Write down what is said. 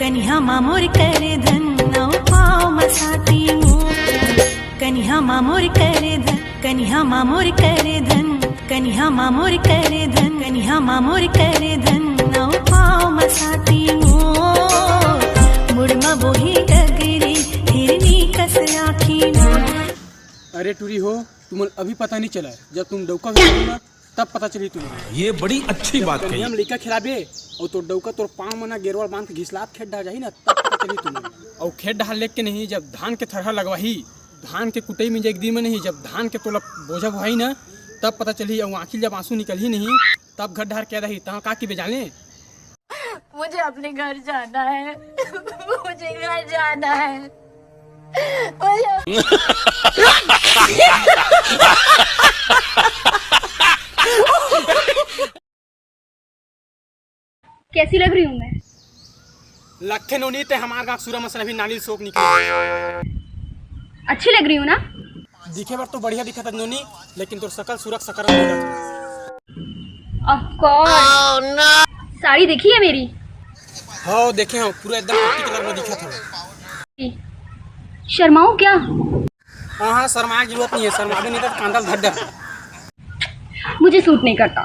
कन्या मामोर करे धन नौ पाव मसाती मोर कन्या मामोर करे धन कन्या मामोर करे धन कन्या मामोर करे धन कन्या मामोर करे धन नौ पाव मसाती मोर मुड़मा बोही डगरी हिरनी कस आखी मोर। अरे टूरी हो, तुम्हें अभी पता नहीं चला, जब तुम डौका खेलो ना तब पता चली तुम्हें। ये बड़ी अच्छी बात कही। हम लड़का खिलाबे और तो डौका तोर पाँव मना गेरवाल बांध के घिसलात खेत डाल जाही ना तब पता चली तुम्हें। और खेत डाल लेके नहीं, जब धान के थरहा लगवाही, धान के कुटई में एक दिन में नहीं, जब धान के तोला बोझा बुहाई ना तब पता चली। और आँखी जब आंसू निकल ही नहीं तब घर ढार कह रही तहाँ का की बेजाने। मुझे अपने घर जाना है, मुझे घर जाना है, मुझे कैसी लग रही हूँ मैं? लखे नोनी ते हमार गाँव सूरा मसला भी नाली शोक निकले। अच्छी लग रही हूँ ना? दिखे बार तो बढ़िया दिखा था नोनी, लेकिन तो शकल सूरत सकरा हो जाता। Of course. साड़ी देखी है मेरी? हाँ देखे हो, पूरा एकदम मिट्टी कलर में दिखा था। शर्माऊँ क्या? हाँ हाँ शर्मा की जरूरत नहीं है, शर्मा भी नहीं था कांदल धड्डा। मुझे सूट नहीं करता।